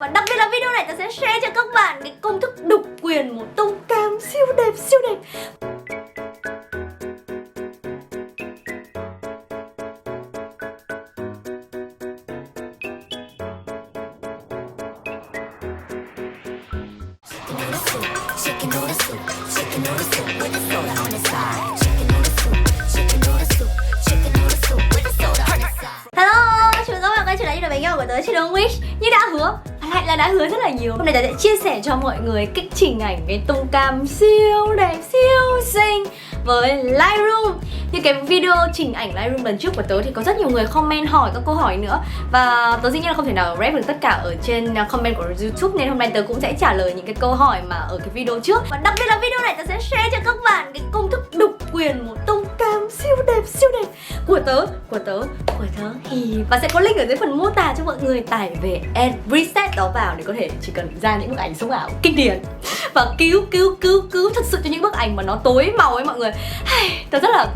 Và đặc biệt là video này tớ sẽ share cho các bạn cái công thức độc quyền một tông cam siêu đẹp siêu đẹp. Hello, chào các bạn quay trở lại với bánh nhau của tớ trên Wish. Như đã hứa, và lại là đã hứa rất là nhiều. Hôm nay tớ sẽ chia sẻ cho mọi người cách chỉnh ảnh cái tông cam siêu đẹp, siêu xinh với Lightroom. Như cái video chỉnh ảnh Lightroom lần trước của tớ thì có rất nhiều người comment hỏi các câu hỏi nữa. Và tớ dĩ nhiên là không thể nào rep được tất cả ở trên comment của YouTube, nên hôm nay tớ cũng sẽ trả lời những cái câu hỏi mà ở cái video trước. Và đặc biệt là video này tớ sẽ share cho các bạn cái công thức độc quyền một tông cam siêu đẹp của tớ và sẽ có link ở dưới phần mô tả cho mọi người tải về and reset đó vào để có thể chỉ cần ra những bức ảnh sống ảo kinh điển và cứu thật sự cho những bức ảnh mà nó tối màu ấy mọi người. Tớ rất là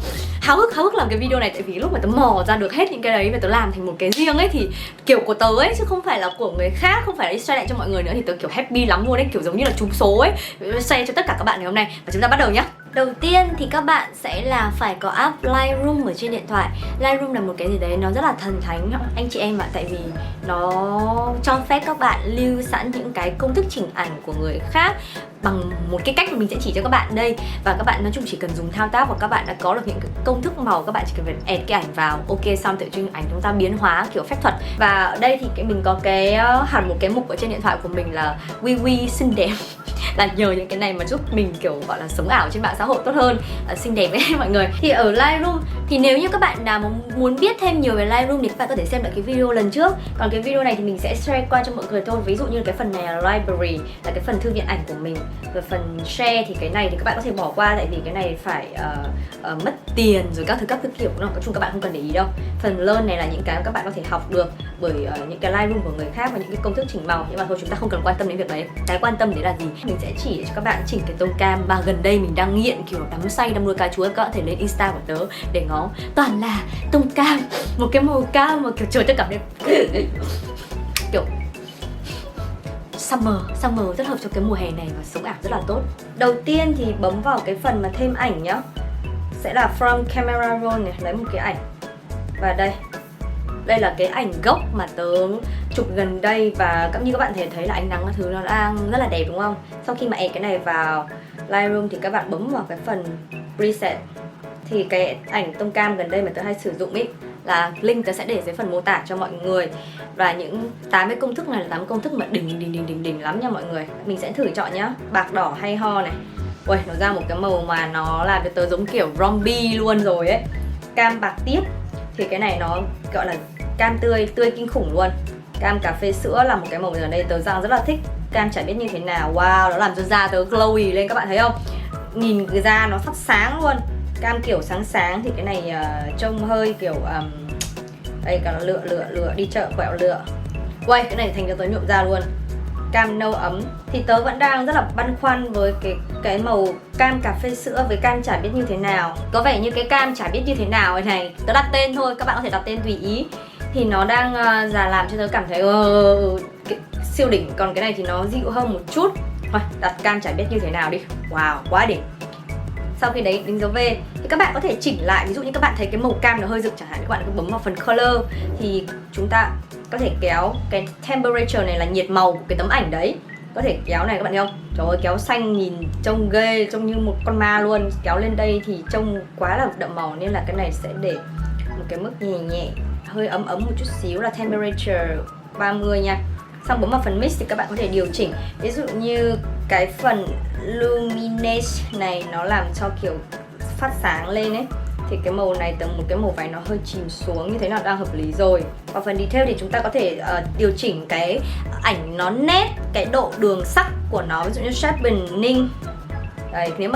háo hức làm cái video này, tại vì lúc mà tớ mò ra được hết những cái đấy và tớ làm thành một cái riêng ấy thì kiểu của tớ ấy chứ không phải là của người khác, không phải là đi share lại cho mọi người nữa, thì tớ kiểu happy lắm luôn ấy, kiểu giống như là trúng số ấy, share cho tất cả các bạn ngày hôm nay. Và chúng ta bắt đầu nhá. Đầu tiên thì các bạn sẽ là phải có app Lightroom ở trên điện thoại. Lightroom là một cái gì đấy nó rất là thần thánh anh chị em ạ, tại vì nó cho phép các bạn lưu sẵn những cái công thức chỉnh ảnh của người khác bằng một cái cách mà mình sẽ chỉ cho các bạn đây. Và các bạn nói chung chỉ cần dùng thao tác và các bạn đã có được những cái công thức màu, các bạn chỉ cần phải add cái ảnh vào, ok xong tự nhiên ảnh chúng ta biến hóa kiểu phép thuật. Và ở đây thì mình có cái hẳn một cái mục ở trên điện thoại của mình là Wee xinh đẹp là nhờ những cái này mà giúp mình kiểu gọi là sống ảo trên mạng xã hội tốt hơn, xinh đẹp ấy mọi người. Thì ở Lightroom thì nếu như các bạn nào mà muốn biết thêm nhiều về Lightroom thì các bạn có thể xem lại cái video lần trước. Còn cái video này thì mình sẽ share qua cho mọi người thôi. Ví dụ như cái phần này là library, là cái phần thư viện ảnh của mình. Rồi phần share thì cái này thì các bạn có thể bỏ qua, tại vì cái này phải mất tiền rồi các thứ kiểu nó nói chung các bạn không cần để ý đâu. Phần learn này là những cái các bạn có thể học được bởi những cái Lightroom của người khác và những cái công thức chỉnh màu, nhưng mà thôi chúng ta không cần quan tâm đến việc đấy. Cái quan tâm đấy là gì? Mình sẽ chỉ để cho các bạn chỉnh cái tông cam mà gần đây mình đang nghiện, kiểu đắm say đắm nuôi cá chúa. Các bạn có thể lên Insta của tớ để ngó, toàn là tông cam, một cái màu cam mà kiểu trời tôi cảm thấy kiểu summer rất hợp cho cái mùa hè này và sống ảo rất là tốt. Đầu tiên thì bấm vào cái phần mà thêm ảnh nhá, sẽ là from camera roll này, lấy một cái ảnh và đây là cái ảnh gốc mà tớ chụp gần đây, và cũng như các bạn thể thấy là ánh nắng các thứ nó đang rất là đẹp đúng không? Sau khi mà add cái này vào Lightroom thì các bạn bấm vào cái phần preset, thì cái ảnh tông cam gần đây mà tớ hay sử dụng ý là link tớ sẽ để dưới phần mô tả cho mọi người. Và những 80 công thức này là 80 công thức mà đỉnh lắm nha mọi người. Mình sẽ thử chọn nhá, bạc đỏ hay ho này. Ui, nó ra một cái màu mà nó làm cho tớ giống kiểu zombie luôn rồi ấy. Cam bạc tiếp thì cái này nó gọi là cam tươi kinh khủng luôn. Cam cà phê sữa là một cái màu ở đây tớ rất là thích. Cam chả biết như thế nào, wow, nó làm cho da tớ glowy lên, các bạn thấy không? Nhìn cái da nó phát sáng luôn. Cam kiểu sáng thì cái này trông hơi kiểu đây cả lựa đi chợ quẹo lựa. Uầy, cái này thành cho tớ nhuộm da luôn. Cam nâu ấm thì tớ vẫn đang rất là băn khoăn với cái màu cam cà phê sữa với cam chả biết như thế nào. Có vẻ như cái cam chả biết như thế nào này tớ đặt tên thôi, các bạn có thể đặt tên tùy ý. Thì nó đang làm cho tớ cảm thấy siêu đỉnh. Còn cái này thì nó dịu hơn một chút. Thôi đặt cam chả biết như thế nào đi. Wow, quá đỉnh. Sau khi đấy đánh dấu V thì các bạn có thể chỉnh lại. Ví dụ như các bạn thấy cái màu cam nó hơi rực chẳng hạn, các bạn cứ bấm vào phần color thì chúng ta có thể kéo cái temperature này là nhiệt màu của cái tấm ảnh đấy. Có thể kéo này các bạn thấy không? Trời ơi, kéo xanh nhìn trông ghê, trông như một con ma luôn. Kéo lên đây thì trông quá là đậm màu, nên là cái này sẽ để một cái mức nhẹ hơi ấm một chút xíu là temperature 30 nha. Xong bấm vào phần mix thì các bạn có thể điều chỉnh. Ví dụ như cái phần luminance này nó làm cho kiểu phát sáng lên ấy, thì cái màu này từ một cái màu váy nó hơi chìm xuống, như thế nào đang hợp lý rồi. Và phần detail thì chúng ta có thể điều chỉnh cái ảnh nó nét, cái độ đường sắc của nó, ví dụ như sharpening. Đấy, nếu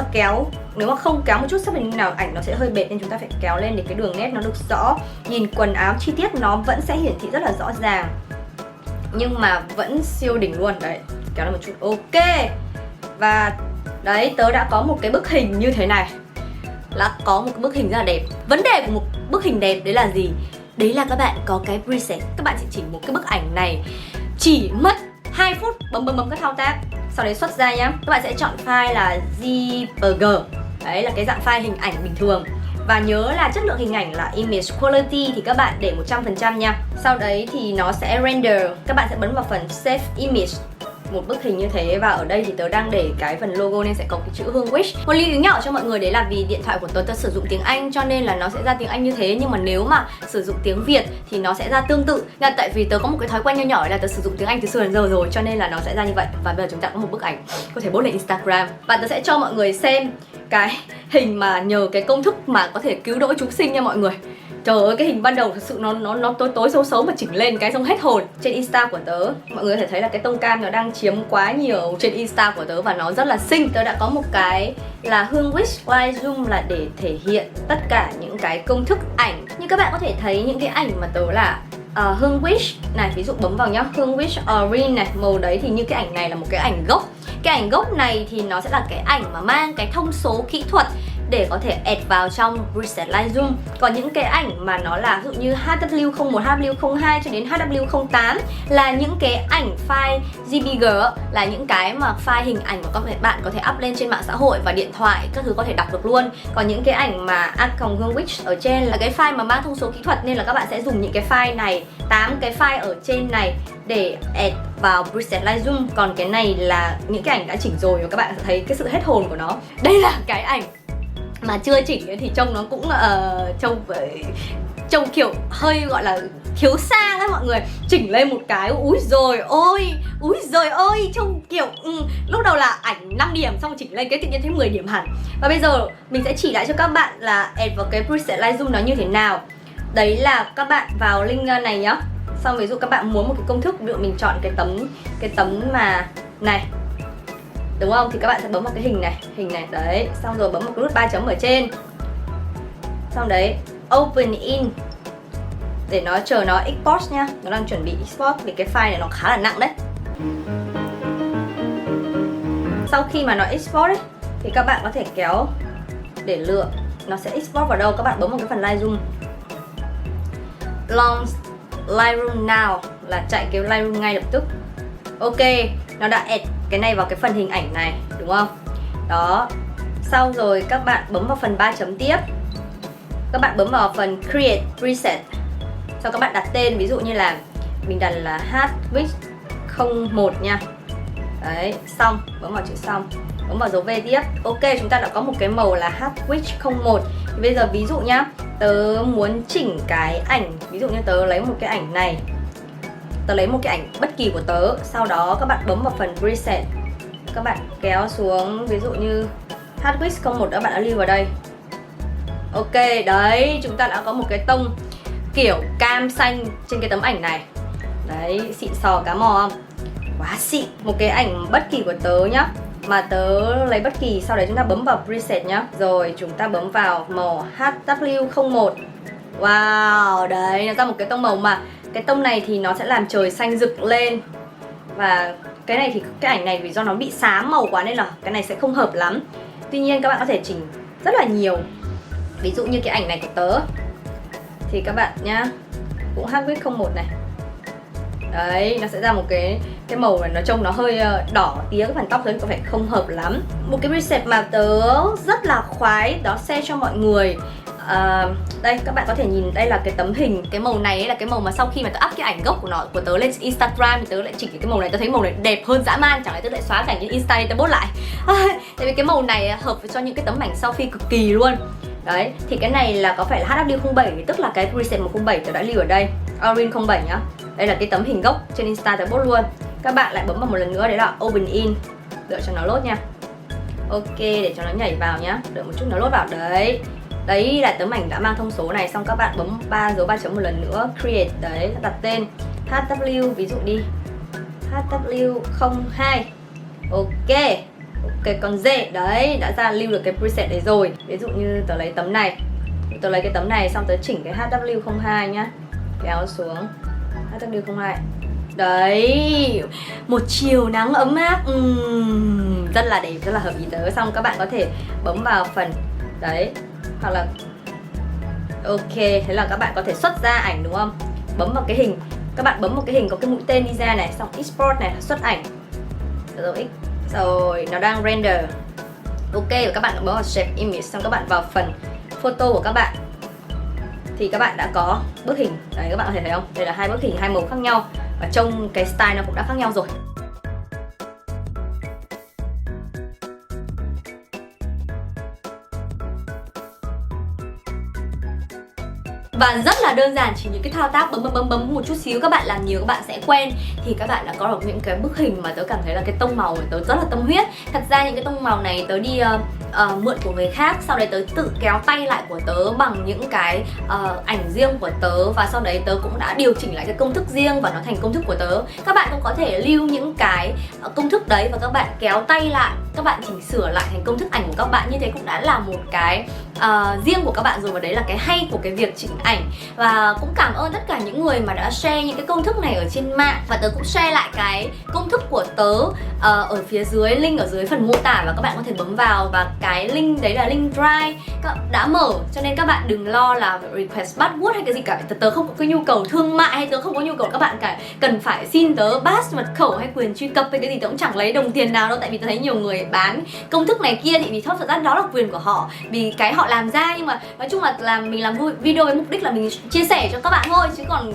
mà không kéo một chút sharpening nào ảnh nó sẽ hơi bệt, nên chúng ta phải kéo lên để cái đường nét nó được rõ. Nhìn quần áo chi tiết nó vẫn sẽ hiển thị rất là rõ ràng, nhưng mà vẫn siêu đỉnh luôn. Đấy, kéo lên một chút, ok. Và đấy, tớ đã có một cái bức hình như thế này, là có một cái bức hình rất là đẹp. Vấn đề của một bức hình đẹp đấy là gì? Đấy là các bạn có cái preset, các bạn sẽ chỉnh một cái bức ảnh này chỉ mất 2 phút, bấm các thao tác, sau đấy xuất ra nhá. Các bạn sẽ chọn file là JPG, đấy là cái dạng file hình ảnh bình thường. Và nhớ là chất lượng hình ảnh là image quality thì các bạn để 100% nha. Sau đấy thì nó sẽ render, các bạn sẽ bấm vào phần save image, một bức hình như thế. Và ở đây thì tớ đang để cái phần logo nên sẽ có cái chữ Hương Wish. Một lưu ý nhỏ cho mọi người đấy là vì điện thoại của tớ sử dụng tiếng Anh cho nên là nó sẽ ra tiếng Anh như thế. Nhưng mà nếu mà sử dụng tiếng Việt thì nó sẽ ra tương tự. Là tại vì tớ có một cái thói quen nho nhỏ là tớ sử dụng tiếng Anh từ xưa đến giờ rồi, cho nên là nó sẽ ra như vậy. Và bây giờ chúng ta có một bức ảnh có thể post lên Instagram. Và tớ sẽ cho mọi người xem cái hình mà nhờ cái công thức mà có thể cứu độ chúng sinh nha mọi người. Trời ơi, cái hình ban đầu thật sự nó tối xấu mà chỉnh lên cái xong hết hồn. Trên Insta của tớ, mọi người có thể thấy là cái tông cam nó đang chiếm quá nhiều trên Insta của tớ và nó rất là xinh. Tớ đã có một cái là Hương Wish Lightroom là để thể hiện tất cả những cái công thức ảnh. Như các bạn có thể thấy những cái ảnh mà tớ là Hương Wish này, ví dụ bấm vào nhá, Hương Wish Orange này, màu đấy thì như cái ảnh này là một cái ảnh gốc. Cái ảnh gốc này thì nó sẽ là cái ảnh mà mang cái thông số kỹ thuật để có thể add vào trong preset Lightroom. Còn những cái ảnh mà nó là ví dụ như HW01, HW02 cho đến HW08 là những cái ảnh file JPG, là những cái mà file hình ảnh mà bạn có thể up lên trên mạng xã hội và điện thoại các thứ có thể đọc được luôn. Còn những cái ảnh mà Hương Wish ở trên là cái file mà mang thông số kỹ thuật nên là các bạn sẽ dùng những cái file này, 8 cái file ở trên này để add vào preset Lightroom. Còn cái này là những cái ảnh đã chỉnh rồi và các bạn sẽ thấy cái sự hết hồn của nó. Đây là cái ảnh mà chưa chỉnh thì trông nó cũng trông kiểu hơi gọi là thiếu sang ấy mọi người. Chỉnh lên một cái úi rồi ôi trông kiểu lúc đầu là ảnh 5 điểm xong chỉnh lên cái tự nhiên thấy 10 điểm hẳn. Và bây giờ mình sẽ chỉ lại cho các bạn là add vào cái preset Lightroom nó như thế nào. Đấy là các bạn vào link này nhá. Xong ví dụ các bạn muốn một cái công thức, ví dụ mình chọn cái tấm mà này, đúng không? Thì các bạn sẽ bấm vào cái hình này đấy, xong rồi bấm vào cái nút 3 chấm ở trên. Xong đấy, open in để nó chờ nó export nha. Nó đang chuẩn bị export vì cái file này nó khá là nặng đấy. Sau khi mà nó export ấy thì các bạn có thể kéo để lựa nó sẽ export vào đâu. Các bạn bấm vào cái phần Lightroom, launch Lightroom now là chạy cái Lightroom ngay lập tức. Ok, nó đã add cái này vào cái phần hình ảnh này, đúng không? Đó. Sau rồi các bạn bấm vào phần 3 chấm tiếp. Các bạn bấm vào phần create preset. Sau các bạn đặt tên, ví dụ như là mình đặt là Hwish01 nha. Đấy, xong, bấm vào chữ xong. Bấm vào dấu V tiếp. Ok, chúng ta đã có một cái màu là Hwish01. Thì bây giờ ví dụ nhá, tớ muốn chỉnh cái ảnh, ví dụ như tớ lấy một cái ảnh này, tớ lấy một cái ảnh bất kỳ của tớ, sau đó các bạn bấm vào phần preset, các bạn kéo xuống, ví dụ như Hwish01 các bạn đã lưu vào đây. Ok, đấy, chúng ta đã có một cái tông kiểu cam xanh trên cái tấm ảnh này. Đấy, xịn sò cá mò không? Quá xịn. Một cái ảnh bất kỳ của tớ nhá, mà tớ lấy bất kỳ, sau đấy chúng ta bấm vào preset nhá. Rồi chúng ta bấm vào màu HW01. Wow, đấy, nó ra một cái tông màu mà cái tông này thì nó sẽ làm trời xanh rực lên. Và cái này thì cái ảnh này vì do nó bị xám màu quá nên là cái này sẽ không hợp lắm. Tuy nhiên các bạn có thể chỉnh rất là nhiều. Ví dụ như cái ảnh này của tớ thì các bạn nhá, cũng Hwish01 này. Đấy, nó sẽ ra một cái màu này, nó trông nó hơi đỏ tía, cái phần tóc đấy có vẻ không hợp lắm. Một cái preset mà tớ rất là khoái đó share cho mọi người. Đây, các bạn có thể nhìn, đây là cái tấm hình, cái màu này ấy là cái màu mà sau khi mà tớ up cái ảnh gốc của tớ lên Instagram thì tớ lại chỉnh cái màu này, tớ thấy màu này đẹp hơn dã man, chẳng lẽ tớ lại xóa cảnh trên Insta tớ post lại. Tại vì cái màu này hợp với cho những cái tấm ảnh selfie cực kỳ luôn. Đấy, thì cái này là có phải là HW07, tức là cái preset 107 tớ đã lưu ở đây, Orange 07 nhá. Đây là cái tấm hình gốc trên Insta tớ post luôn. Các bạn lại bấm vào một lần nữa, đấy là Open In, đợi cho nó load nha. Ok, để cho nó nhảy vào nhá, đợi một chút nó load vào. Đấy, đấy là tấm ảnh đã mang thông số này. Xong các bạn bấm dấu 3 chấm một lần nữa, Create, đấy, đặt tên HW, ví dụ đi HW02. Ok, con D, đấy, đã ra lưu được cái preset đấy rồi. Ví dụ như tớ lấy tấm này, tớ lấy cái tấm này, xong tớ chỉnh cái HW02 nhá, kéo xuống HW02. Đấy, một chiều nắng ấm áp, rất là đẹp, rất là hợp ý tớ. Xong các bạn có thể bấm vào phần đấy, hoặc là ok, thế là các bạn có thể xuất ra ảnh, đúng không? Bấm vào cái hình các bạn bấm một cái hình có cái mũi tên đi ra này, xong export này, xuất ảnh rồi nó đang render. Ok, và các bạn bấm vào shape image, xong các bạn vào phần photo của các bạn thì các bạn đã có bức hình. Đấy, các bạn có thể thấy không? Đây là hai bức hình, hai màu khác nhau và trông cái style nó cũng đã khác nhau rồi. Và rất là đơn giản, chỉ những cái thao tác bấm một chút xíu, các bạn làm nhiều các bạn sẽ quen thì các bạn đã có được những cái bức hình mà tớ cảm thấy là cái tông màu của tớ rất là tâm huyết. Thật ra những cái tông màu này tớ đi mượn của người khác, sau đấy tớ tự kéo tay lại của tớ bằng những cái ảnh riêng của tớ, và sau đấy tớ cũng đã điều chỉnh lại cái công thức riêng và nó thành công thức của tớ. Các bạn cũng có thể lưu những cái công thức đấy và các bạn kéo tay lại, các bạn chỉnh sửa lại thành công thức ảnh của các bạn, như thế cũng đã là một cái riêng của các bạn rồi, và đấy là cái hay của cái việc chỉnh ảnh. Và cũng cảm ơn tất cả những người mà đã share những cái công thức này ở trên mạng, và tớ cũng share lại cái công thức của tớ ở phía dưới, link ở dưới phần mô tả, và các bạn có thể bấm vào, và cái link đấy là link Drive đã mở, cho nên các bạn đừng lo là request password hay cái gì cả. Tớ không có cái nhu cầu thương mại, hay tớ không có nhu cầu các bạn cần phải xin tớ pass mật khẩu hay quyền truy cập hay cái gì. Tớ cũng chẳng lấy đồng tiền nào đâu, tại vì tớ thấy nhiều người bán công thức này kia thì vì thật ra đó là quyền của họ, vì cái họ làm ra. Nhưng mà nói chung là mình làm video với mục đích là mình chia sẻ cho các bạn thôi, chứ còn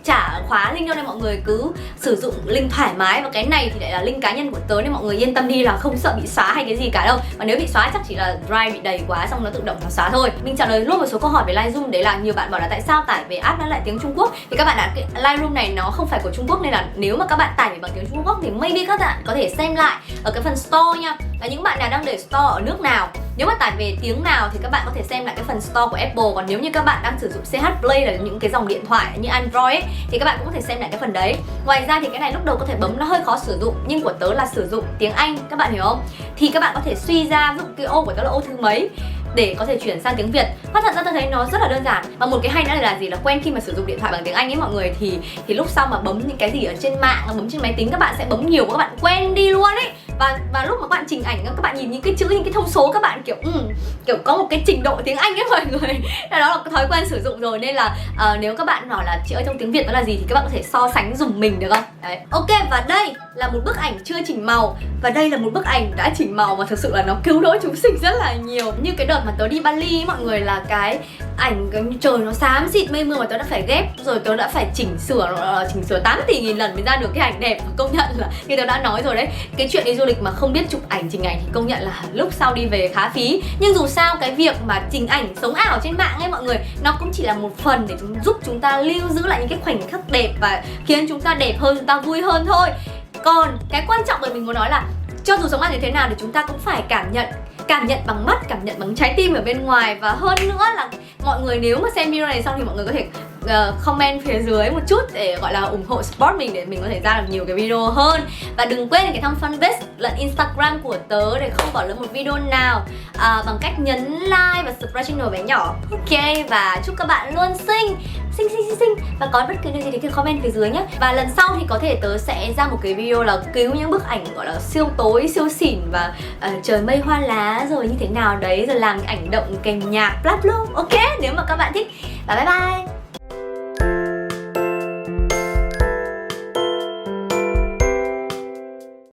chả khóa link đâu, nên mọi người cứ sử dụng link thoải mái. Và cái này thì lại là link cá nhân của tớ nên mọi người yên tâm đi, là không sợ bị xóa hay cái gì cả đâu. Và nếu bị xóa chắc chỉ là Drive bị đầy quá xong nó tự động nó xóa thôi. Mình trả lời luôn một số câu hỏi về Lightroom, đấy là nhiều bạn bảo là tại sao tải về app nó lại tiếng Trung Quốc. Thì các bạn đã, cái Lightroom này nó không phải của Trung Quốc, nên là nếu mà các bạn tải về bằng tiếng Trung Quốc thì maybe các bạn có thể xem lại ở cái phần store nha. Và những bạn nào đang để store ở nước nào, nếu mà tải về tiếng nào thì các bạn có thể xem lại cái phần store của Apple. Còn nếu như các bạn đang sử dụng CH Play là những cái dòng điện thoại như Android ấy, thì các bạn cũng có thể xem lại cái phần đấy. Ngoài ra thì cái này lúc đầu có thể bấm nó hơi khó sử dụng, nhưng của tớ là sử dụng tiếng Anh, các bạn hiểu không? Thì các bạn có thể suy ra, ví dụ cái ô của tớ là ô thứ mấy để có thể chuyển sang tiếng Việt. Và thật ra tôi thấy nó rất là đơn giản. Và một cái hay nữa là gì, là quen khi mà sử dụng điện thoại bằng tiếng Anh ấy mọi người, thì lúc sau mà bấm những cái gì ở trên mạng, bấm trên máy tính, các bạn sẽ bấm nhiều và các bạn quen đi luôn ấy. Và lúc mà các bạn chỉnh ảnh, các bạn nhìn những cái chữ, những cái thông số, các bạn kiểu có một cái trình độ tiếng Anh ấy mọi người. Đó là thói quen sử dụng rồi, nên là nếu các bạn hỏi là chị ơi trong tiếng Việt nó là gì thì các bạn có thể so sánh dùng mình được không? Đấy. Ok, và đây là một bức ảnh chưa chỉnh màu, và đây là một bức ảnh đã chỉnh màu, và thực sự là nó cứu rỗi chúng sinh rất là nhiều. Như cái đợt mà tớ đi Bali ấy, mọi người, là cái ảnh cái trời nó xám xịt mây mưa mà tớ đã phải ghép, rồi tớ đã phải chỉnh sửa 8 tỷ nghìn lần mới ra được cái ảnh đẹp. Và công nhận là như tớ đã nói rồi đấy, cái chuyện đi du lịch mà không biết chụp ảnh chỉnh ảnh thì công nhận là lúc sau đi về khá phí. Nhưng dù sao cái việc mà chỉnh ảnh sống ảo trên mạng ấy mọi người, nó cũng chỉ là một phần để giúp chúng ta lưu giữ lại những cái khoảnh khắc đẹp và khiến chúng ta đẹp hơn, chúng ta vui hơn thôi. Còn cái quan trọng mà mình muốn nói là cho dù sống ảo như thế nào thì chúng ta cũng phải cảm nhận bằng mắt, cảm nhận bằng trái tim ở bên ngoài. Và hơn nữa là mọi người nếu mà xem video này xong thì mọi người có thể comment phía dưới một chút để gọi là ủng hộ support mình, để mình có thể ra được nhiều cái video hơn. Và đừng quên cái thăm fanpage lẫn Instagram của tớ để không bỏ lỡ một video nào, bằng cách nhấn like và subscribe channel bé nhỏ. Ok, và chúc các bạn luôn xinh và có bất cứ điều gì thì comment phía dưới nhé. Và lần sau thì có thể tớ sẽ ra một cái video là cứu những bức ảnh gọi là siêu tối, siêu xỉn và trời mây hoa lá rồi như thế nào đấy, rồi làm ảnh động kèm nhạc bla bla. Ok, nếu mà các bạn thích. Và bye bye.